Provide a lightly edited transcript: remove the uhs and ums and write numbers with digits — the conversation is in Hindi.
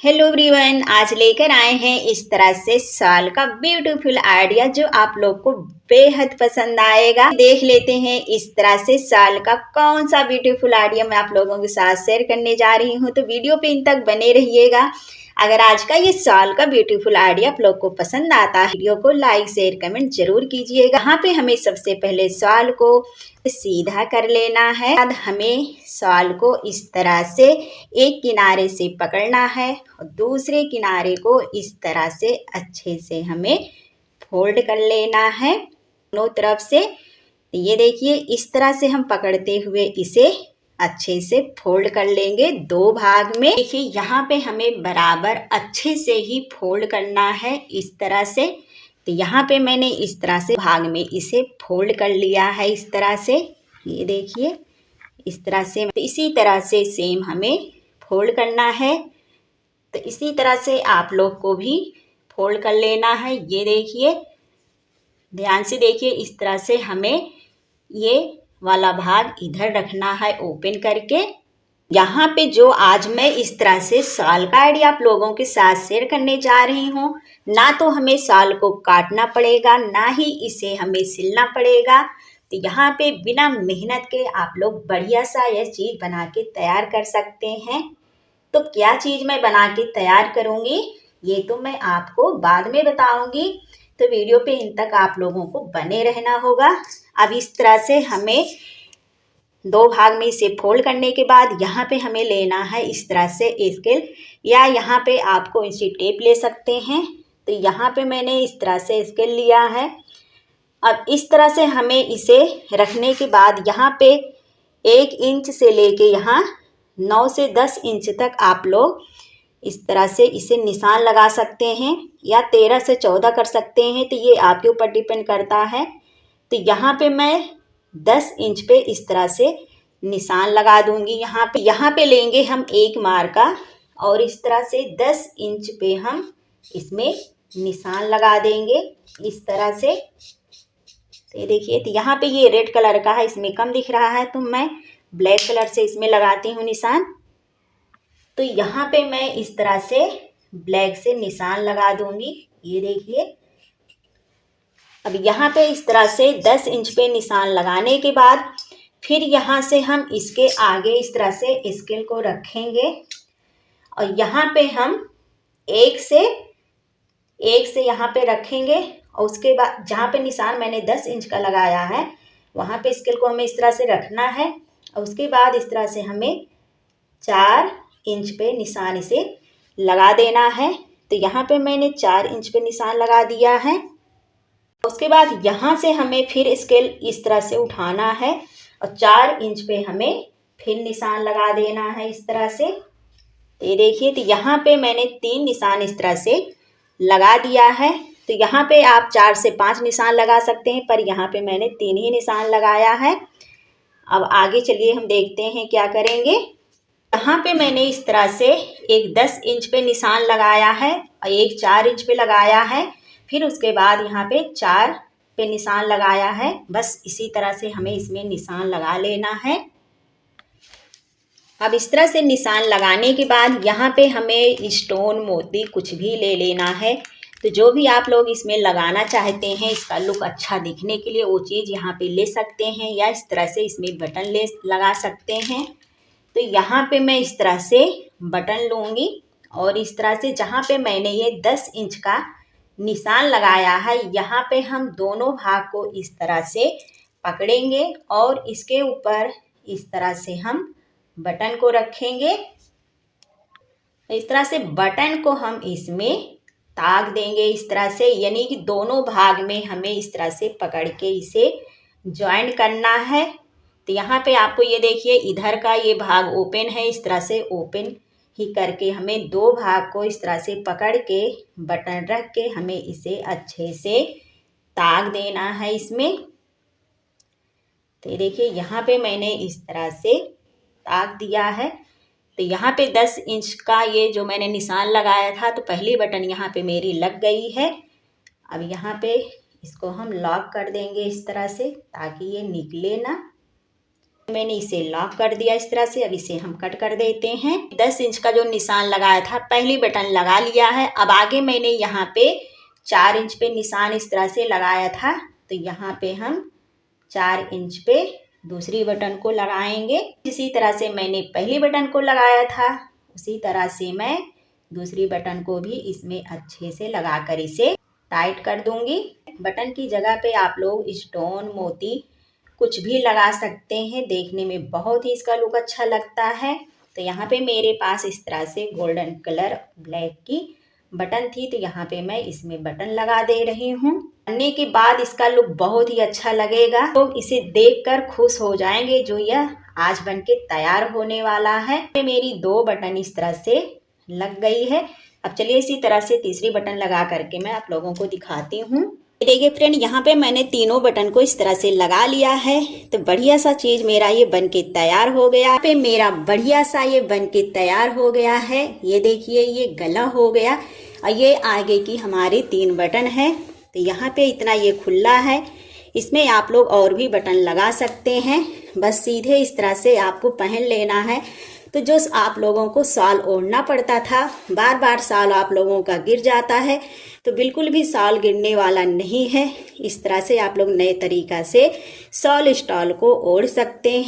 हेलो एवरीवन, आज लेकर आए हैं इस तरह से शॉल का ब्यूटीफुल आइडिया जो आप लोग को बेहद पसंद आएगा। देख लेते हैं इस तरह से शॉल का कौन सा ब्यूटीफुल आइडिया मैं आप लोगों के साथ शेयर करने जा रही हूँ। तो वीडियो पे इन तक बने रहिएगा। अगर आज का ये शॉल का ब्यूटीफुल आइडिया आप लोग को पसंद आता है, वीडियो को लाइक शेयर कमेंट जरूर कीजिएगा। यहाँ पे हमें सबसे पहले शॉल को सीधा कर लेना है। बाद हमें शॉल को इस तरह से एक किनारे से पकड़ना है और दूसरे किनारे को इस तरह से अच्छे से हमें फोल्ड कर लेना है दोनों तरफ से। ये देखिए, इस तरह से हम पकड़ते हुए इसे अच्छे से फोल्ड कर लेंगे दो भाग में। देखिए, यहाँ पे हमें बराबर अच्छे से ही फोल्ड करना है इस तरह से। तो यहाँ पे मैंने इस तरह से भाग में इसे फोल्ड कर लिया है इस तरह से। ये देखिए, इस तरह से। तो इसी तरह से सेम हमें फोल्ड करना है। तो इसी तरह से आप लोग को भी फोल्ड कर लेना है। ये देखिए, ध्यान से देखिए, इस तरह से हमें ये वाला भाग इधर रखना है ओपन करके। यहाँ पे जो आज मैं इस तरह से शॉल का आइडिया आप लोगों के साथ शेयर करने जा रही हूँ, ना तो हमें शॉल को काटना पड़ेगा, ना ही इसे हमें सिलना पड़ेगा। तो यहाँ पे बिना मेहनत के आप लोग बढ़िया सा यह चीज़ बना के तैयार कर सकते हैं। तो क्या चीज़ मैं बना के तैयार करूँगी ये तो मैं आपको बाद में बताऊँगी। तो वीडियो पे इन तक आप लोगों को बने रहना होगा। अब इस तरह से हमें दो भाग में इसे फोल्ड करने के बाद यहाँ पे हमें लेना है इस तरह से स्केल, या यहाँ पे आपको इंची टेप ले सकते हैं। तो यहाँ पे मैंने इस तरह से स्केल लिया है। अब इस तरह से हमें इसे रखने के बाद यहाँ पे 1 इंच से लेके यहाँ 9 से 10 इंच तक आप लोग इस तरह से इसे निशान लगा सकते हैं, या 13 से 14 कर सकते हैं। तो ये आपके ऊपर डिपेंड करता है। तो यहाँ पे मैं 10 इंच पे इस तरह से निशान लगा दूंगी। यहाँ पे लेंगे हम एक मार्का और इस तरह से 10 इंच पे हम इसमें निशान लगा देंगे इस तरह से। तो ये देखिए, तो यहाँ पे ये रेड कलर का है, इसमें कम दिख रहा है तो मैं ब्लैक कलर से इसमें लगाती हूँ निशान। तो यहाँ पे मैं इस तरह से ब्लैक से निशान लगा दूंगी। ये देखिए, अब यहाँ पे इस तरह से 10 इंच पे निशान लगाने के बाद फिर यहाँ से हम इसके आगे इस तरह से स्केल को रखेंगे और यहाँ पे हम एक से यहाँ पे रखेंगे। और उसके बाद जहाँ पे निशान मैंने 10 इंच का लगाया है वहाँ पे स्केल को हमें इस तरह से रखना है और उसके बाद इस तरह से हमें 4 इंच पे निशान इसे लगा देना है। तो यहाँ पे मैंने 4 इंच पे निशान लगा दिया है। उसके बाद यहाँ से हमें फिर स्केल इस तरह से उठाना है और 4 इंच पे हमें फिर निशान लगा देना है इस तरह से। ये देखिए, तो यहाँ पे मैंने 3 निशान इस तरह से लगा दिया है। तो यहाँ पे आप 4 से 5 निशान लगा सकते हैं, पर यहाँ पे मैंने 3 ही निशान लगाया है। अब आगे चलिए हम देखते हैं क्या करेंगे। यहाँ पे मैंने इस तरह से एक 10 इंच पे निशान लगाया है और एक 4 इंच पे लगाया है। फिर उसके बाद यहाँ पे 4 पे निशान लगाया है। बस इसी तरह से हमें इसमें निशान लगा लेना है। अब इस तरह से निशान लगाने के बाद यहाँ पे हमें स्टोन मोती कुछ भी ले लेना है। तो जो भी आप लोग इसमें लगाना चाहते हैं, इसका लुक अच्छा दिखने के लिए वो चीज़ यहाँ पे ले सकते हैं, या इस तरह से इसमें बटन लगा सकते हैं। तो यहाँ पे मैं इस तरह से बटन लूँगी और इस तरह से जहाँ पे मैंने ये 10 इंच का निशान लगाया है यहाँ पे हम दोनों भाग को इस तरह से पकड़ेंगे और इसके ऊपर इस तरह से हम बटन को रखेंगे। इस तरह से बटन को हम इसमें ताक देंगे इस तरह से, यानी कि दोनों भाग में हमें इस तरह से पकड़ के इसे ज्वाइन करना है। तो यहाँ पे आपको ये देखिए, इधर का ये भाग ओपन है, इस तरह से ओपन ही करके हमें दो भाग को इस तरह से पकड़ के बटन रख के हमें इसे अच्छे से ताक देना है इसमें। तो देखिए, यहाँ पे मैंने इस तरह से ताक दिया है। तो यहाँ पे 10 इंच का ये जो मैंने निशान लगाया था, तो पहली बटन यहाँ पे मेरी लग गई है। अब यहाँ पे इसको हम लॉक कर देंगे इस तरह से ताकि ये निकले ना। मैंने इसे लॉक कर दिया इस तरह से। अब इसे हम कट कर देते हैं। 10 इंच का जो निशान लगाया था पहली बटन लगा लिया है। अब आगे मैंने यहाँ पे 4 इंच पे निशान इस तरह से लगाया था, तो यहाँ पे हम 4 इंच पे दूसरी बटन को लगाएंगे। इसी तरह से मैंने पहली बटन को लगाया था, उसी तरह से मैं दूसरी बटन को भी इसमें अच्छे से लगाकर इसे टाइट कर दूंगी। बटन की जगह पे आप लोग स्टोन, मोती कुछ भी लगा सकते हैं, देखने में बहुत ही इसका लुक अच्छा लगता है। तो यहाँ पे मेरे पास इस तरह से गोल्डन कलर ब्लैक की बटन थी, तो यहाँ पे मैं इसमें बटन लगा दे रही हूँ। करने के बाद इसका लुक बहुत ही अच्छा लगेगा, तो इसे देखकर खुश हो जाएंगे जो यह आज बनके तैयार होने वाला है। मेरी 2 बटन इस तरह से लग गई है। अब चलिए इसी तरह से तीसरी बटन लगा करके मैं आप लोगों को दिखाती हूँ। देखिए फ्रेंड, यहाँ पे मैंने तीनों बटन को इस तरह से लगा लिया है, तो बढ़िया सा चीज मेरा ये बनके तैयार हो गया। पे मेरा बढ़िया सा ये बनके तैयार हो गया है। ये देखिए ये गला हो गया और ये आगे की हमारी 3 बटन है। तो यहाँ पे इतना ये खुला है, इसमें आप लोग और भी बटन लगा सकते हैं। बस सीधे इस तरह से आपको पहन लेना है। तो जो आप लोगों को शॉल ओढ़ना पड़ता था, बार बार शॉल आप लोगों का गिर जाता है, तो बिल्कुल भी शॉल गिरने वाला नहीं है। इस तरह से आप लोग नए तरीका से शॉल स्टॉल को ओढ़ सकते